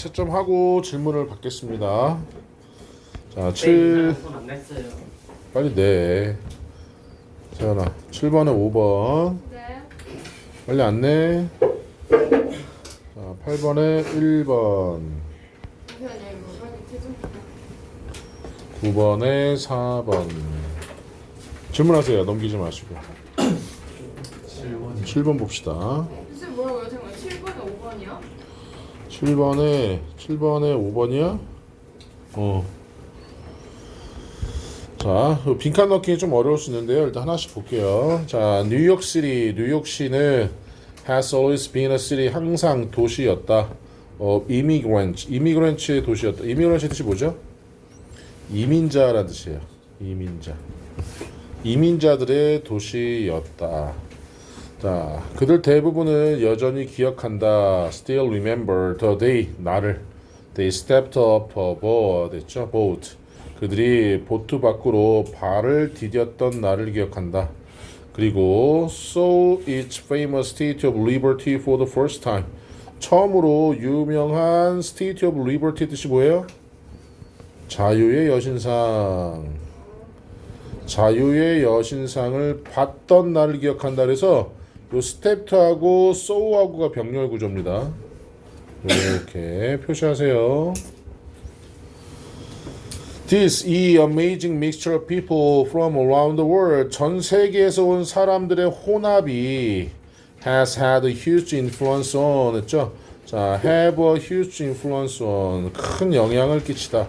채점하고 질문을 받겠습니다. 자, 7 손안 냈어요. 빨리 내. 세연아, 7번에 5번. 네. 빨리 안 내. 자, 8번에 1번. 잠시만요. 이거 빨리 채점. 9번에 4번. 질문하세요. 넘기지 마시고. 7번 봅시다. 선생님 뭐라고요? 잠깐만. 7번에 5번이요? 7번에 5번이야? 자, 빈칸 넣기 좀 어려울 수 있는데요. 일단 하나씩 볼게요. 자, 뉴욕시는 has always been a city, 항상 도시였다. immigrant의 도시였다. immigrant의 뜻이 뭐죠? 이민자라는 뜻이에요. 이민자들의 도시였다. 자, 그들 대부분은 여전히 기억한다. Still remember the day, 날을. They stepped up a boat, 됐죠? boat. 그들이 보트 밖으로 발을 디뎠던 날을 기억한다. 그리고 saw its famous Statue of Liberty for the first time. 처음으로 유명한 Statue of Liberty 뜻이 뭐예요? 자유의 여신상. 자유의 여신상을 봤던 날을 기억한다. 그래서 요 스텝트하고 saw하고가 병렬 구조입니다. 이렇게 표시하세요. This 이 amazing mixture of people from around the world, 전 세계에서 온 사람들의 혼합이 has had a huge influence on, 했죠? 자, have a huge influence on, 큰 영향을 끼치다.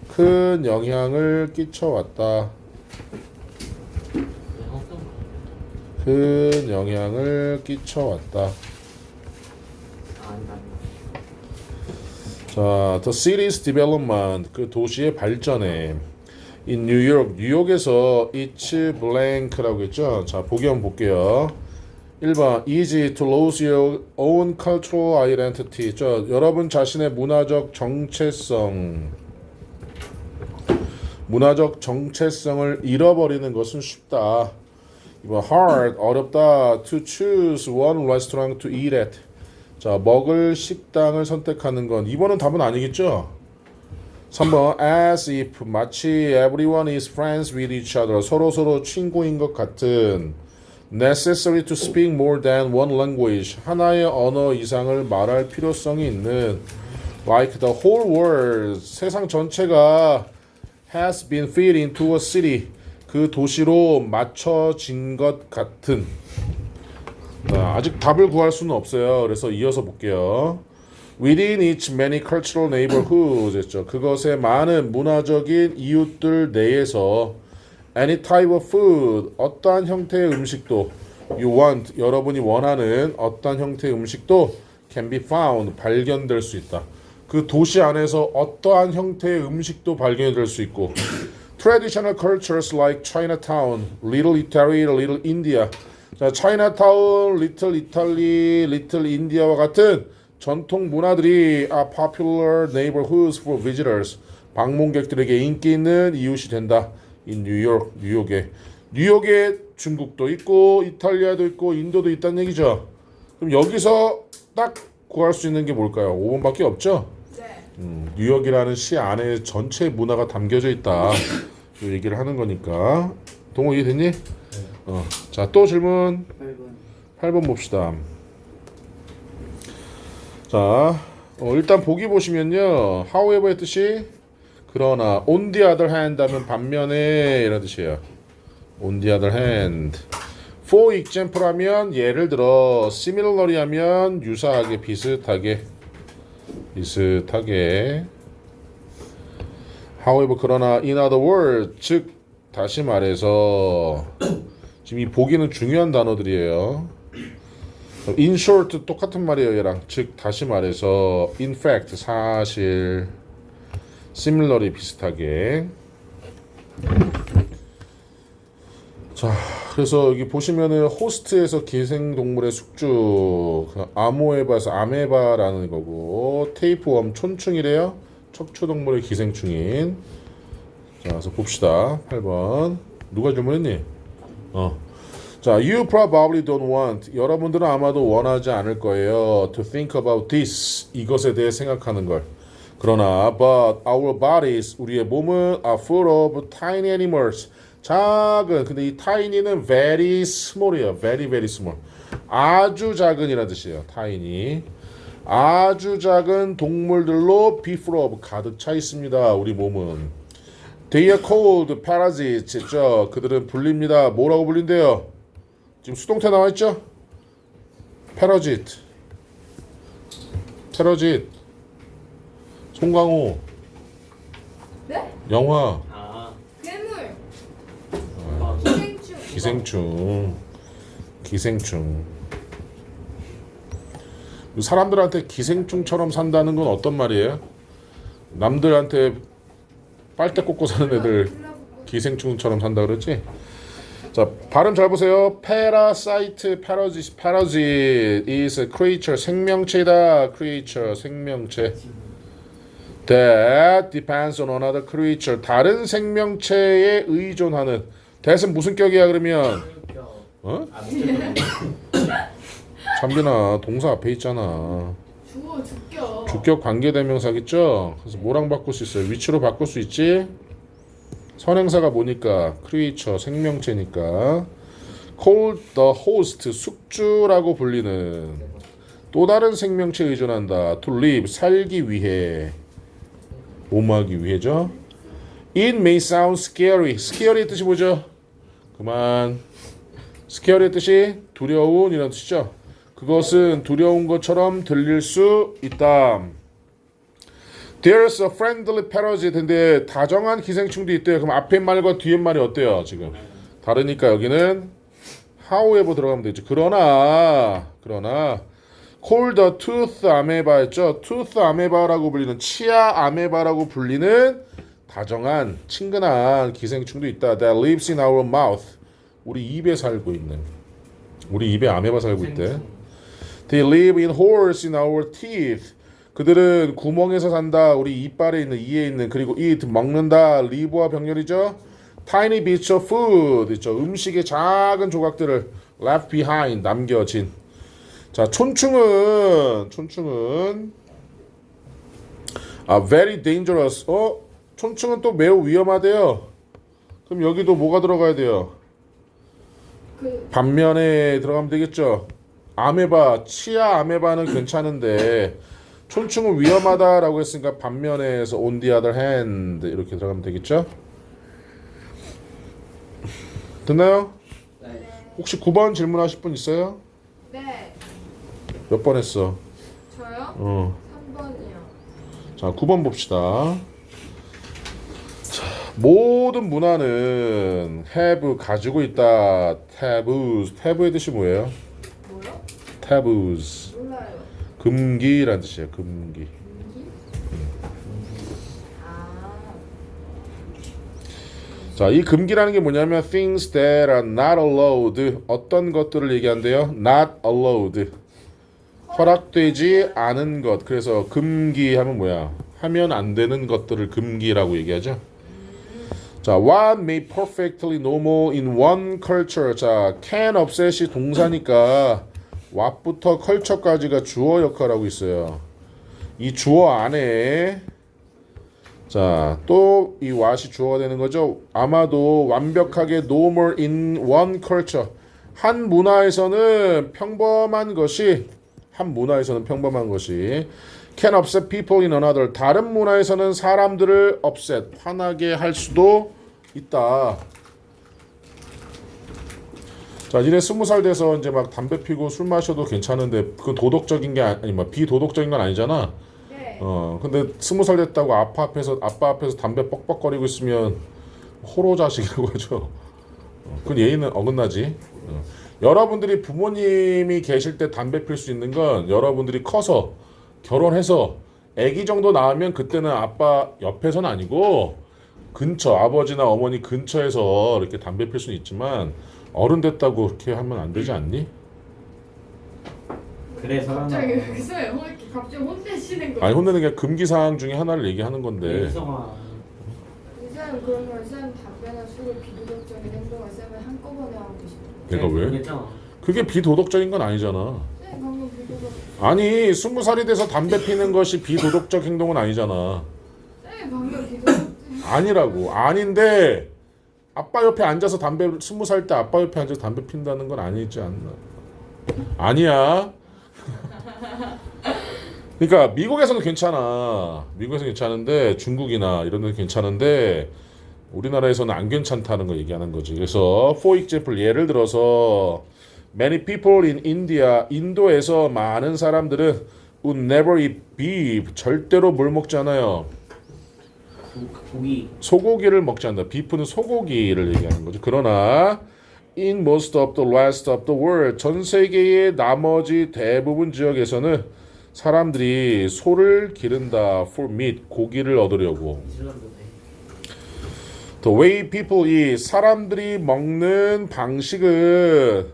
큰 영향을 끼쳐왔다. 큰 영향을 끼쳐왔다. 자, the city's development, 그 도시의 발전에 in New York, 뉴욕에서 it's blank라고 했죠. 자, 보기 한번 볼게요. 1번, easy to lose your own cultural identity. 저, 여러분 자신의 문화적 정체성을 잃어버리는 것은 쉽다. 2번, hard, 어렵다. to choose one restaurant to eat at. 자, 먹을 식당을 선택하는 건 2번은 답은 아니겠죠? 3번, as if, 마치 everyone is friends with each other. 서로 친구인 것 같은. necessary to speak more than one language. 하나의 언어 이상을 말할 필요성이 있는. like the whole world. 세상 전체가 has been fit into a city. 그 도시로 맞춰진 것 같은. 아직 답을 구할 수는 없어요. 그래서 이어서 볼게요. Within its many cultural neighborhoods 했죠. 그것의 많은 문화적인 이웃들 내에서 any type of food, 어떠한 형태의 음식도 you want, 여러분이 원하는 어떠한 형태의 음식도 can be found, 발견될 수 있다. 그 도시 안에서 어떠한 형태의 음식도 발견될 수 있고 traditional cultures like Chinatown, Little Italy, Little India. 자, 차이나타운, 리틀 이탈리, 리틀 인디아와 같은 전통 문화들이 are popular neighborhoods for visitors. 방문객들에게 인기 있는 이웃이 된다. in 뉴욕에 중국도 있고 이탈리아도 있고 인도도 있다는 얘기죠. 그럼 여기서 딱 구할 수 있는 게 뭘까요? 5번밖에 없죠? 네. 뉴욕이라는 시 안에 전체 문화가 담겨져 있다. 이 얘기를 하는 거니까. 동호 이해됐니? 자, 또 질문 8번 봅시다. 자, 일단 보기 보시면요. however의 뜻이 그러나 on the other hand 하면 반면에 이런 뜻이에요. on the other hand. for example 하면 예를 들어 similarly 하면 유사하게 비슷하게 however 그러나 in other words 즉 다시 말해서 지금 이 보기는 중요한 단어들이에요. In short 똑같은 말이에요 얘랑. 즉 다시 말해서 in fact 사실 similarly 비슷하게. 자, 그래서 여기 보시면은 호스트에서 기생동물의 숙주 아모에바에서 아메바라는 거고 테이프웜 촌충이래요. 척추동물의 기생충인. 자, 그래서 봅시다. 8번 누가 질문했니? 자, you probably don't want. 여러분들은 아마도 원하지 않을 거예요. To think about this. 이것에 대해 생각하는 걸. 그러나 but our bodies, 우리의 몸은 are full of tiny animals. 작은. 근데 이 tiny는 very small이에요. very very small. 아주 작은이라는 뜻이에요. tiny. 아주 작은 동물들로 be full of 가득 차 있습니다. 우리 몸은. They are called parasites. 있죠? 그들은 불립니다. 뭐라고 불린대요? 지금 수동태 나와 있죠? parasite. parasite. 송강호. 네? 영화. 아, 괴물. 기생충. 기생충. 기생충. 사람들한테 기생충처럼 산다는 건 어떤 말이에요? 남들한테 빨대 꽂고 사는 애들 기생충처럼 산다 그랬지? 자, 발음 잘 보세요. Parasite, parasite is a creature. 생명체다. creature, 생명체. That depends on another creature. 다른 생명체에 의존하는. that은 무슨 격이야 그러면? 어? 잠빈아, 동사 앞에 있잖아. 주어 주격. 주격 관계대명사겠죠? 그래서 뭐랑 바꿀 수 있어요? 위치로 바꿀 수 있지? 선행사가 뭐니까? creature, 생명체니까. called the host, 숙주라고 불리는. 또 다른 생명체에 의존한다. to live, 살기 위해. 몸하기 위해죠. It may sound scary. scary의 뜻이 뭐죠? 그만. scary의 뜻이 두려운 이라는 뜻이죠. 그것은 두려운 것처럼 들릴 수 있다. There's a friendly parasite. 근데 다정한 기생충도 있대요. 그럼 앞에 말과 뒤에 말이 어때요? 지금 다르니까 여기는 however 들어가면 되죠. 그러나 called the tooth amoeba였죠. tooth amoeba라고 불리는 치아 아메바라고 불리는 다정한 친근한 기생충도 있다. That lives in our mouth. 우리 입에 살고 있는. 우리 입에 아메바 살고 있대. They live in holes in our teeth. 그들은 구멍에서 산다. 우리 이빨에 있는 이에 있는. 그리고 eat 먹는다. live와 병렬이죠. Tiny bits of food 있죠. 음식의 작은 조각들을 left behind 남겨진. 자, 촌충은 very dangerous. 촌충은 또 매우 위험하대요. 그럼 여기도 뭐가 들어가야 돼요? 반면에 들어가면 되겠죠. 아메바, 치아 아메바는 괜찮은데 촌충은 위험하다라고 했으니까 반면에서 on the other hand 이렇게 들어가면 되겠죠. 됐나요? 네. 혹시 9번 질문하실 분 있어요? 네. 몇 번 했어? 저요? 3번이요. 자, 9번 봅시다. 자, 모든 문화는 have 가지고 있다. taboos. tabu의 뜻이 뭐예요? 뭐요? taboos. 몰라요. 금기라는 뜻이에요. 금기. 민기? 아. 자, 이 금기라는 게 뭐냐면 things that are not allowed. 어떤 것들을 얘기한대요? not allowed. 허락되지 않은 것. 그래서 금기하면 뭐야? 하면 안 되는 것들을 금기라고 얘기하죠. 자, what may perfectly normal in one culture. 자, can offset이 동사니까 what부터 culture까지가 주어 역할하고 있어요. 이 주어 안에 자, 또 이 what이 주어가 되는 거죠. 아마도 완벽하게 normal in one culture. 한 문화에서는 평범한 것이 can upset people in another. 다른 문화에서는 사람들을 upset, 화나게 할 수도 있다. 자, 니네 20살 돼서 이제 막 담배 피고 술 마셔도 괜찮은데 그 도덕적인 게 아니 뭐 비도덕적인 건 아니잖아. 네. 근데 20살 됐다고 아빠 앞에서 담배 뻑뻑거리고 있으면 호로 자식이라고 하죠. 그건 예의는 어긋나지. 여러분들이 부모님이 계실 때 담배 필 수 있는 건 여러분들이 커서 결혼해서 아기 정도 낳으면 그때는 아빠 옆에서는 아니고 근처 아버지나 어머니 근처에서 이렇게 담배 필 수는 있지만 어른 됐다고 그렇게 하면 안 되지 않니? 그래서 갑자기 여기서 이렇게 갑자기 혼내시는 거. 아니 혼내는 게 금기 사항 중에 하나를 얘기하는 건데. 이성아 쌤 그러면 쌤 담배나 술을 비도덕적인 행동을 쌤은 한꺼번에 하고 싶어요. 내가 왜? 그랬잖아. 그게 비도덕적인 건 아니잖아. 네, 방금 비교가. 아니 20살이 돼서 담배 피는 것이 비도덕적 행동은 아니잖아. 네, 방금 비교가. 아니라고. 아닌데 아빠 옆에 앉아서 담배 20살 때 아빠 옆에 앉아서 담배 핀다는 건 아니지 않나? 아니야. 그러니까 미국에서는 괜찮아. 미국에서는 괜찮은데 중국이나 이런 데는 괜찮은데 우리나라에서는 안 괜찮다는 거 얘기하는 거지. 그래서 for example 예를 들어서 many people in India 인도에서 많은 사람들은 would never eat beef 절대로 뭘 먹지 않아요. 고기. 소고기를 먹지 않는다. 비프는 소고기를 얘기하는 거죠. 그러나 in most of the rest of the world 전 세계의 나머지 대부분 지역에서는 사람들이 소를 기른다. for meat 고기를 얻으려고. 이슬람도 돼. The way people eat 사람들이 먹는 방식은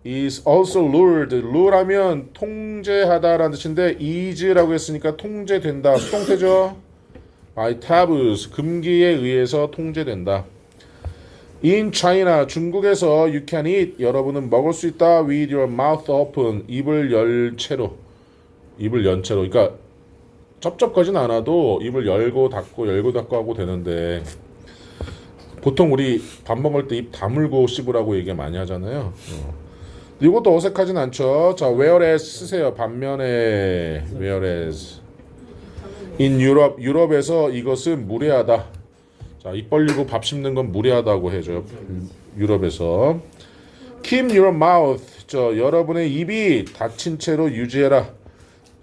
is also ruled. rule하면 통제하다라는 뜻인데 is라고 했으니까 통제된다. 수동태죠. by taboos 금기에 의해서 통제된다. In China 중국에서 you can eat 여러분은 먹을 수 있다 with your mouth open 입을 연 채로 그러니까 쩝쩝거진 않아도 입을 열고 닫고 하고 되는데 보통 우리 밥 먹을 때 입 다물고 씹으라고 얘기 많이 하잖아요. 이것도 어색하진 않죠. 자, whereas 쓰세요. 반면에 whereas in 유럽에서 이것은 무례하다. 자, 입 벌리고 밥 씹는 건 무례하다고 해줘요. 유럽에서 keep your mouth 여러분의 입이 닫힌 채로 유지해라.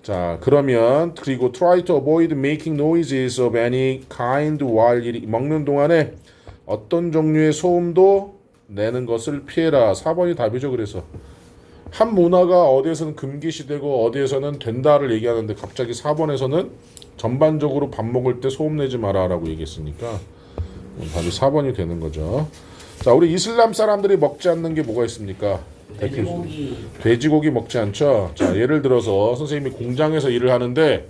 자, 그러면 그리고 try to avoid making noises of any kind while 먹는 동안에 어떤 종류의 소음도 내는 것을 피해라. 4번이 답이죠. 그래서 한 문화가 어디에서는 금기시되고 어디에서는 된다를 얘기하는데 갑자기 4번에서는 전반적으로 밥 먹을 때 소음 내지 마라라고 얘기했으니까 답이 4번이 되는 거죠. 자, 우리 이슬람 사람들이 먹지 않는 게 뭐가 있습니까? 돼지고기 먹지 않죠. 자, 예를 들어서 선생님이 공장에서 일을 하는데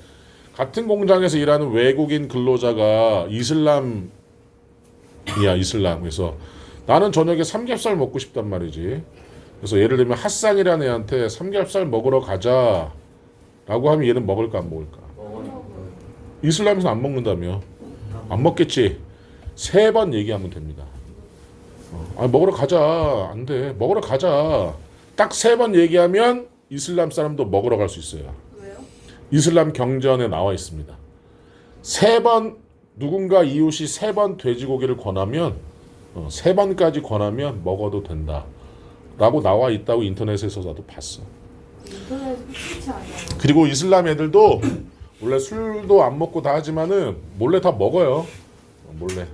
같은 공장에서 일하는 외국인 근로자가 이슬람. 그래서 나는 저녁에 삼겹살 먹고 싶단 말이지. 그래서 예를 들면 핫산이라는 애한테 삼겹살 먹으러 가자 라고 하면 얘는 먹을까 안 먹을까? 이슬람에서 안 먹는다며. 안 먹겠지. 3번 얘기하면 됩니다. 아니 먹으러 가자. 안 돼. 먹으러 가자. 딱 3번 얘기하면 이슬람 사람도 먹으러 갈 수 있어요. 왜요? 이슬람 경전에 나와 있습니다. 3번 누군가 이웃이 3번 돼지고기를 권하면 3번까지 권하면 먹어도 된다 라고 나와 있다고 인터넷에서 나도 봤어. 인터넷 피치 아니야. 그리고 이슬람 애들도 원래 술도 안 먹고 다 하지만은 몰래 다 먹어요. 몰래.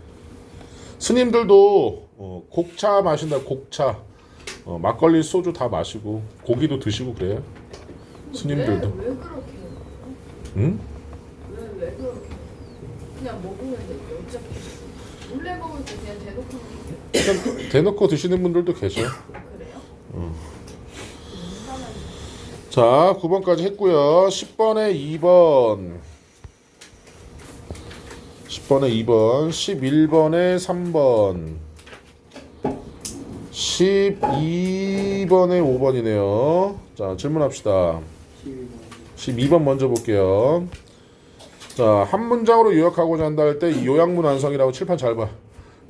스님들도 곡차 마신다. 곡차. 막걸리 소주 다 마시고 고기도 드시고 그래요. 스님들도. 왜 그렇게 해요? 응? 왜 그렇게 해요? 그냥 먹으면 되지 어차피 몰래 먹을 때 그냥 대놓고 먹는 게 대놓고 드시는 분들도 계셔. 그래요? 자, 9번까지 했고요. 10번에 2번. 10번에 2번. 11번에 3번. 12번에 5번이네요. 자, 질문합시다. 12번 먼저 볼게요. 자, 한 문장으로 요약하고자 한다 할 때 요약문 완성이라고 칠판 잘 봐.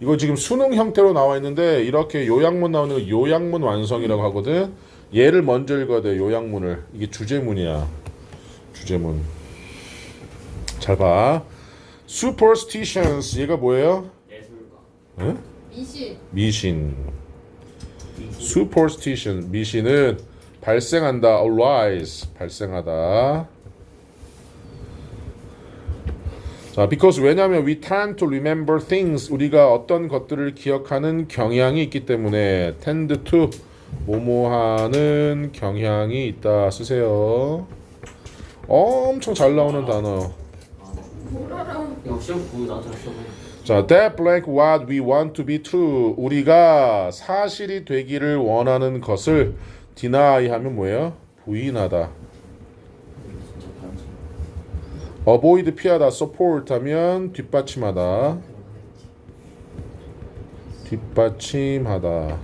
이거 지금 수능 형태로 나와 있는데 이렇게 요약문 나오는 거 요약문 완성이라고 하거든. 얘를 먼저 읽어야 돼. 요약문을. 이게 주제문이야. 주제문. 잘 봐. Superstitions. 얘가 뭐예요? 예술가. 응? 미신. 미신. Superstition. 미신은 발생한다. arise. 발생하다. 자, because 왜냐면 we tend to remember things. 우리가 어떤 것들을 기억하는 경향이 있기 때문에 tend to 뭐뭐하는 경향이 있다. 쓰세요. 엄청 잘 나오는 단어. 이거 시험 보고 나한테 시험해. 자, that blank what we want to be true. 우리가 사실이 되기를 원하는 것을 deny 하면 뭐예요? 부인하다. 진짜 반지. avoid 피하다. support 하면 뒷받침하다. 뒷받침하다.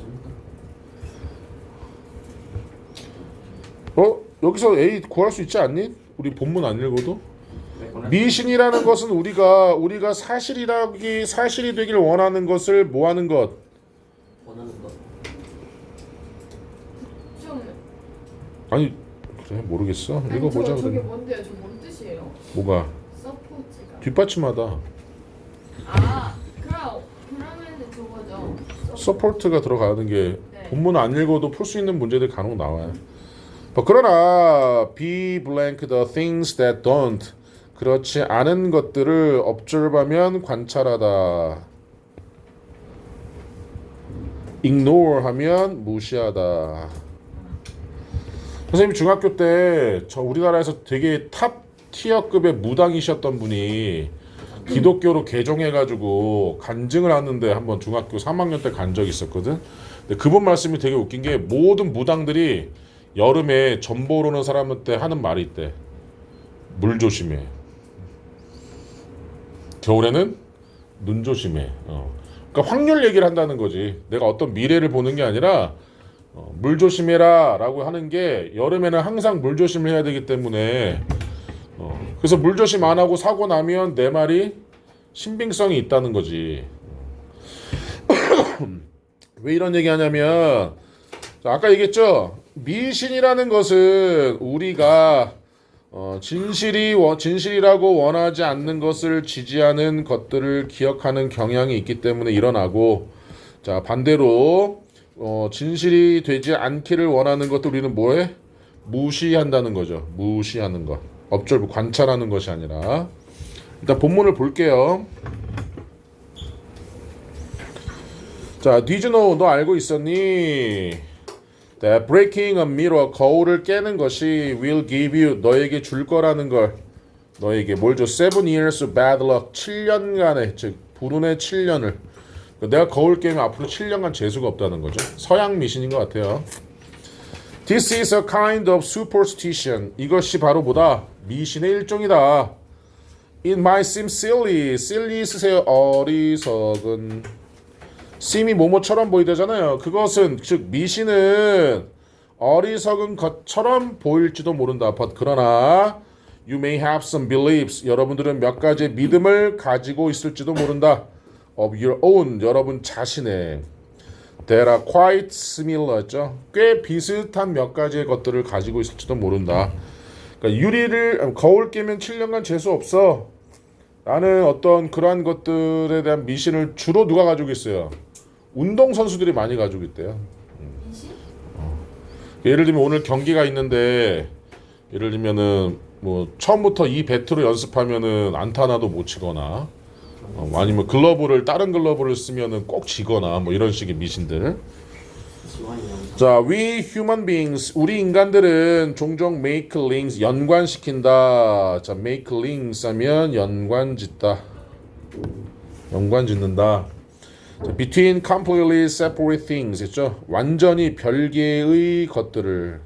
여기서 A 구할 수 있지 않니? 우리 본문 안 읽어도. 네, 미신이라는 것은 우리가 사실이 되길 원하는 것을 뭐 하는 것? 원하는 거. 좀 아니 그래 모르겠어. 아니, 읽어보자. 저게 그러면. 뭔데요? 저 뭔 뜻이에요? 뭐가? 서포트가. 뒷받침하다. 그러면은 저거죠. 서포트가 들어가는 게 네. 본문 안 읽어도 풀 수 있는 문제들 간혹 나와요. 그러나 be blank the things that don't 그렇지 않은 것들을 observe하면 관찰하다. ignore 하면 무시하다. 선생님이 중학교 때 저 우리나라에서 되게 탑 티어급의 무당이셨던 분이 기독교로 개종해가지고 간증을 하는데 한번 중학교 3학년 때 간 적이 있었거든. 근데 그분 말씀이 되게 웃긴 게 모든 무당들이 여름에 전보 오르는 사람한테 하는 말이 있대. 물 조심해. 겨울에는 눈 조심해. 그러니까 확률 얘기를 한다는 거지. 내가 어떤 미래를 보는 게 아니라 물 조심해라 라고 하는 게 여름에는 항상 물 조심을 해야 되기 때문에 그래서 물 조심 안 하고 사고 나면 내 말이 신빙성이 있다는 거지. 왜 이런 얘기 하냐면 아까 얘기했죠. 미신이라는 것은 우리가 진실이라고 원하지 않는 것을 지지하는 것들을 기억하는 경향이 있기 때문에 일어나고, 자 반대로 진실이 되지 않기를 원하는 것도 우리는 뭐해? 무시한다는 거죠. 무시하는 것. observe 관찰하는 것이 아니라. 일단 본문을 볼게요. 자, did you know 너 알고 있었니? That breaking a mirror 거울을 깨는 것이 will give you 너에게 줄 거라는 걸. 너에게 뭘 줘? 7 years of bad luck 7년간의 즉 불운의 7년을. 내가 거울 깨면 앞으로 7년간 재수가 없다는 거죠. 서양 미신인 것 같아요. This is a kind of superstition. 이것이 바로 뭐다? 미신의 일종이다. It might seem silly. silly 쓰세요. 어리석은. seem이 뭐뭐처럼 보이다잖아요. 그것은 즉 미신은 어리석은 것처럼 보일지도 모른다. But 그러나 you may have some beliefs. 여러분들은 몇 가지 믿음을 가지고 있을지도 모른다. Of your own. 여러분 자신의. That are quite similar죠. 꽤 비슷한 몇 가지의 것들을 가지고 있을지도 모른다. 그러니까 거울 깨면 7년간 재수 없어. 나는 어떤 그러한 것들에 대한 미신을 주로 누가 가지고 있어요? 운동선수들이 많이 가지고 있대요. 예를 들면 오늘 경기가 있는데 예를 들면은 뭐 처음부터 이 배트로 연습하면은 안타 하나도 못 치거나 아니면 다른 글러브를 쓰면은 꼭 지거나 뭐 이런 식의 미신들. 자, we human beings 우리 인간들은 종종 make links 연관시킨다. 자, make links 하면 연관짓다. 연관짓는다. 자, between completely separate things 있죠? 완전히 별개의 것들을.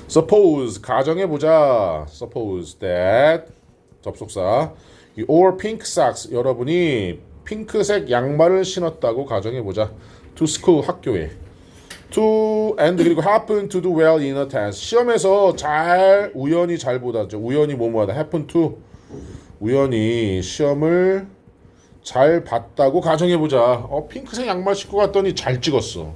Suppose 가정해보자. Suppose that 접속사 or pink socks 여러분이 핑크색 양말을 신었다고 가정해보자. To school 학교에. To and 그리고 happen to do well in a test 시험에서 우연히 잘 보다죠. 우연히 뭐뭐하다. happen to 우연히 시험을 잘 봤다고 가정해보자. 핑크색 양말 신고 갔더니 잘 찍었어.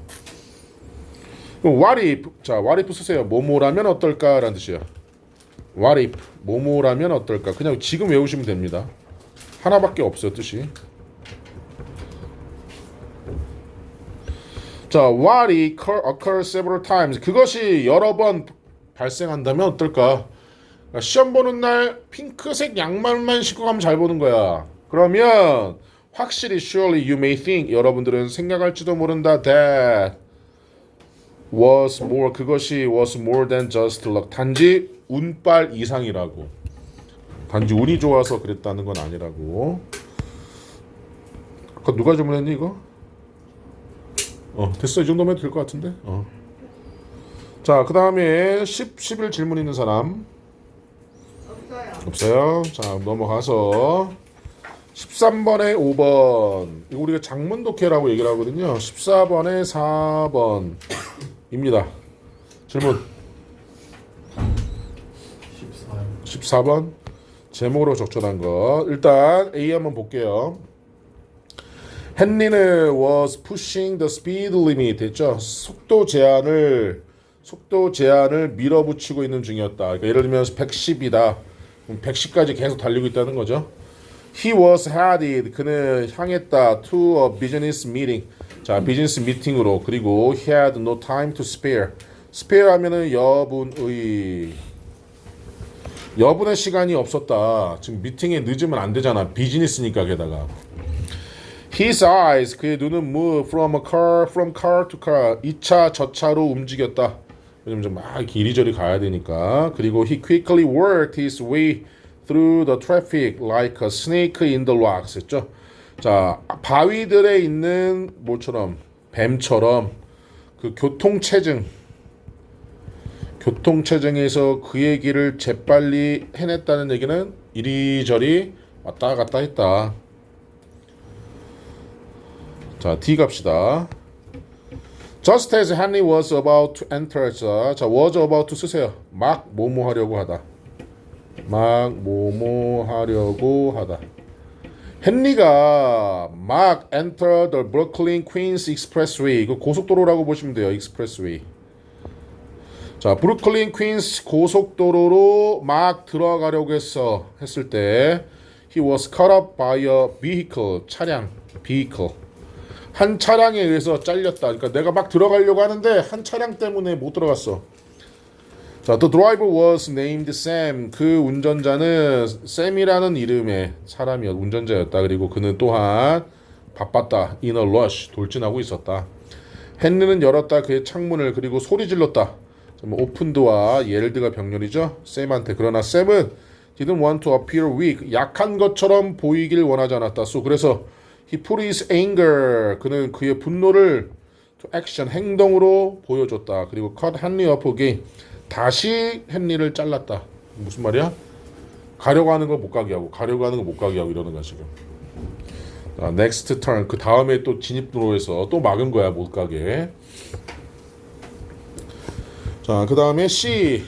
그럼 what if 자 what if 쓰세요. 뭐뭐라면 어떨까 라는 뜻이야. What if 뭐뭐라면 어떨까. 그냥 지금 외우시면 됩니다. 하나밖에 없어요 뜻이. 자, what occurs several times 그것이 여러 번 발생한다면 어떨까. 그러니까 시험 보는 날 핑크색 양말만 신고 가면 잘 보는 거야. 그러면 확실히 surely you may think 여러분들은 생각할지도 모른다 that 그것이 was more than just luck 단지 운빨 이상이라고. 단지 운이 좋아서 그랬다는 건 아니라고. 아까 누가 주문했니 이거? 됐어. 이 정도면 될 것 같은데. 자, 그 다음에 11 질문 있는 사람 없어요. 자, 넘어가서 13번에 5번 이거 우리가 장문 독해라고 얘기를 하거든요. 14번에 4번입니다. 질문 14번 제목으로 적절한 거. 일단 A 한번 볼게요. 헨리는 was pushing the speed limit 됐죠? 속도 제한을 밀어붙이고 있는 중이었다. 그러니까 예를 들면 110이다. 110까지 계속 달리고 있다는 거죠. He was headed 그는 향했다 to a business meeting. 자, 비즈니스 미팅으로. 그리고 he had no time to spare. spare 하면은 여분의 시간이 없었다. 지금 미팅에 늦으면 안 되잖아. 비즈니스니까 게다가. His eyes 그의 눈은 move from car to car 2차 저차로 움직였다. 왜냐면 좀 막 이렇게 이리저리 가야 되니까. 그리고 he quickly worked his way through the traffic like a snake in the rocks 했죠. 자, 바위들에 있는 뭐처럼 뱀처럼 그 교통체증에서 그의 길을 재빨리 해냈다는 얘기는 이리저리 왔다 갔다 했다. 자, D 갑시다. Just as Henry was about to enter. 자, was about to 쓰세요. 막 뭐뭐 하려고 하다. 헨리가 막 enter the Brooklyn Queens Expressway. 그 고속도로라고 보시면 돼요. Expressway. 자, 브루클린 퀸스 고속도로로 막 들어가려고 했을 때 he was caught up by a vehicle. 한 차량에 의해서 잘렸다. 그러니까 내가 막 들어가려고 하는데 한 차량 때문에 못 들어갔어. 자, the driver was named Sam. 그 운전자는 샘이라는 이름의 운전자였다. 그리고 그는 또한 바빴다. In a rush. 돌진하고 있었다. 헨리는 열었다. 그의 창문을. 그리고 소리 질렀다. 오픈드와 예를드가 병렬이죠. 샘한테. 그러나 샘은 didn't want to appear weak. 약한 것처럼 보이길 원하지 않았다. 그래서 he put his anger. 그는 그의 분노를 to action. 행동으로 보여줬다. 그리고 cut Henry off again. 다시 헨리를 잘랐다. 무슨 말이야? 가려고 하는 거 못 가게 하고 이러는 거야 지금. next turn. 그 다음에 또 진입로에서 또 막은 거야 못 가게. 자, 그 다음에 C.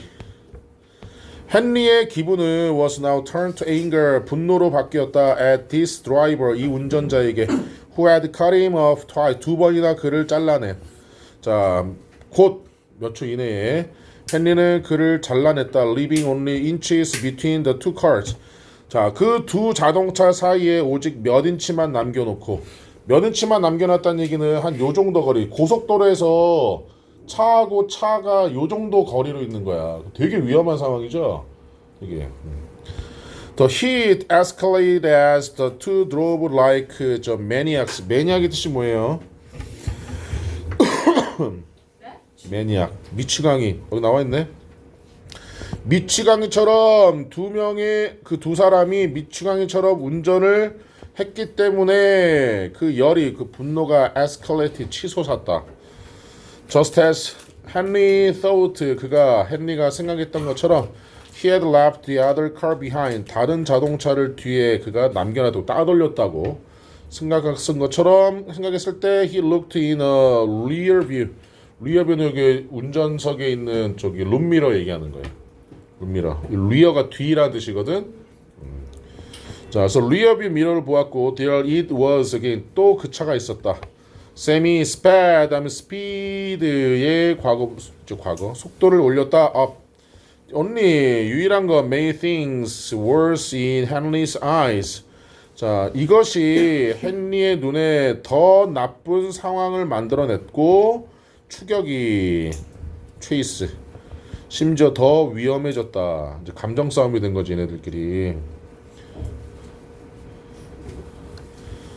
헨리의 기분은 was now turned to anger. 분노로 바뀌었다. at this driver. 이 운전자에게 who had cut him off twice. 2번이나 그를 잘라내. 자, 곧 몇 초 이내에 헨리는 그를 잘라냈다. leaving only inches between the two cars. 자, 그 두 자동차 사이에 오직 몇 인치만 남겨놓고. 몇 인치만 남겨놨다는 얘기는 한 요 정도 거리. 고속도로에서 차하고 차가 요 정도 거리로 있는 거야. 되게 위험한 상황이죠. 이게. The heat escalated as the two drove like maniacs. 매니악의 뜻이 뭐예요? 매니악. 미치광이. 여기 나와 있네. 미치광이처럼 두 사람이 미치광이처럼 운전을 했기 때문에 그 열이, 그 분노가 escalate 치솟았다. Just as Henry thought, 헨리가 생각했던 것처럼 he had left the other car behind. 다른 자동차를 뒤에 그가 남겨놔두고 따돌렸다고 생각했을 때 he looked in a rear view. 리어 뷰는 여기 운전석에 있는 저기 룸미러 얘기하는 거예요. 룸미러. 리어가 뒤라는 뜻이거든. 자, 그래서 리어뷰 미러를 보았고 there it was again. 또 그 차가 있었다. 샘이 sped 하면 speed의 과거 속도를 올렸다. up. only 유일한 건 made things worse in Henry's eyes. 자, 이것이 헨리의 눈에 더 나쁜 상황을 만들어냈고 추격이 체이스 심지어 더 위험해졌다. 이제 감정 싸움이 된 거지 얘네들끼리.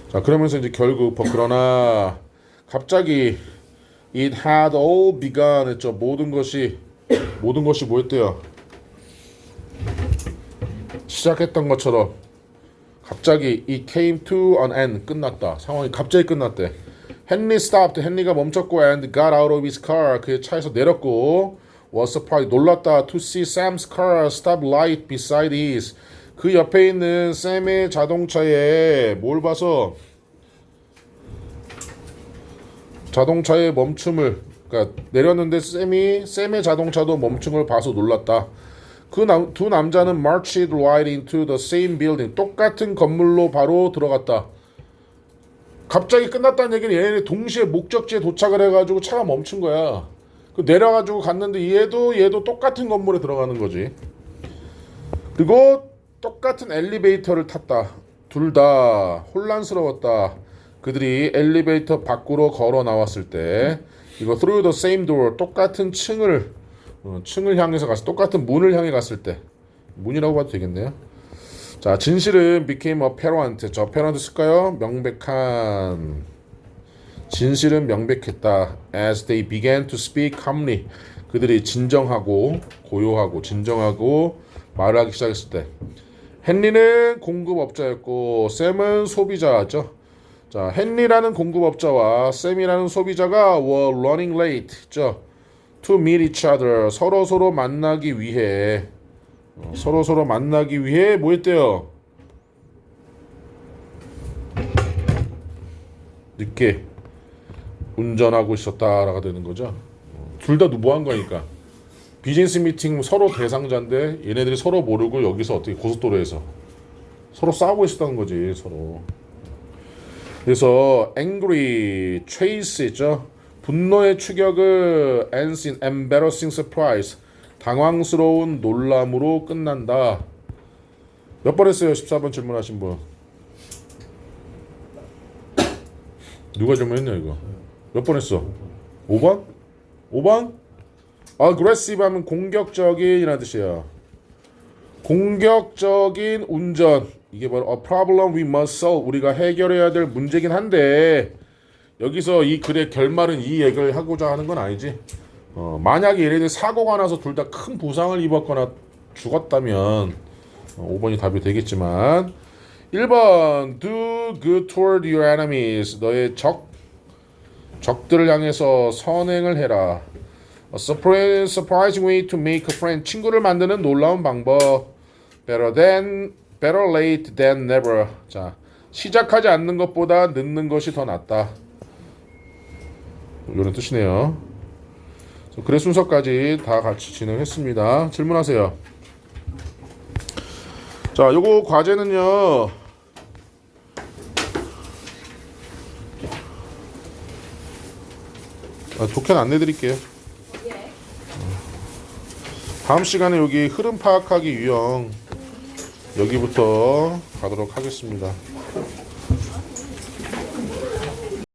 자, 그러면서 이제 결국 그러나 갑자기 it had all begun 했죠. 모든 것이 뭐였대요? 시작했던 것처럼 갑자기 it came to an end. 끝났다. 상황이 갑자기 끝났대. 헨리 stopped. 헨리가 멈췄고 and got out of his car. 그의 차에서 내렸고 was surprised. 놀랐다. to see Sam's car stop right beside his. 그 옆에 있는 샘의 자동차에 뭘 봐서 자동차의 멈춤을 그러니까 내렸는데 샘의 자동차도 멈춘 걸 봐서 놀랐다. 두 남자는 marched right into the same building. 똑같은 건물로 바로 들어갔다. 갑자기 끝났다는 얘기는 얘네 동시에 목적지에 도착을 해가지고 차가 멈춘 거야. 그 내려가지고 갔는데 얘도 똑같은 건물에 들어가는 거지. 그리고 똑같은 엘리베이터를 탔다. 둘 다 혼란스러웠다. 그들이 엘리베이터 밖으로 걸어 나왔을 때 이거 through the same door 똑같은 층을 향해서 똑같은 문을 향해 갔을 때 문이라고 봐도 되겠네요. 자, 진실은 became apparent. 저 apparent 쓸까요? 명백한. 진실은 명백했다. As they began to speak calmly. 그들이 진정하고 고요하고 진정하고 말을 하기 시작했을 때 헨리는 공급업자였고 샘은 소비자죠. 자, 헨리라는 공급업자와 샘이라는 소비자가 were running late. to meet each other. 서로 만나기 위해 뭐 했대요? 늦게 운전하고 있었다라가 되는 거죠. 둘 다 뭐 한 거니까. 비즈니스 미팅 서로 대상자인데 얘네들이 서로 모르고 여기서 어떻게 고속도로에서 서로 싸우고 있었다는 거지, 서로. 그래서 angry chase 있죠. 분노의 추격을 ends in embarrassing surprise. 당황스러운 놀람으로 끝난다. 몇 번 했어요? 14번 질문하신 분. 누가 질문했냐 이거? 몇 번 했어? 5번? 5번? aggressive 하면 공격적인이라는 뜻이야. 공격적인 운전. 이게 바로 a problem we must solve. 우리가 해결해야 될 문제긴 한데 여기서 이 글의 결말은 이 얘기를 하고자 하는 건 아니지. 만약에 얘네들 사고가 나서 둘 다 큰 부상을 입었거나 죽었다면 5번이 답이 되겠지만 1번 do good toward your enemies. 너의 적들을 향해서 선행을 해라. A surprising way to make a friend. 친구를 만드는 놀라운 방법. Better late than never. 자, 시작하지 않는 것보다 늦는 것이 더 낫다. 이런 뜻이네요. 글의 순서까지 다 같이 진행했습니다. 질문하세요. 자, 요거 과제는요. 독해 안내 드릴게요. 다음 시간에 여기 흐름 파악하기 유형 여기부터 가도록 하겠습니다.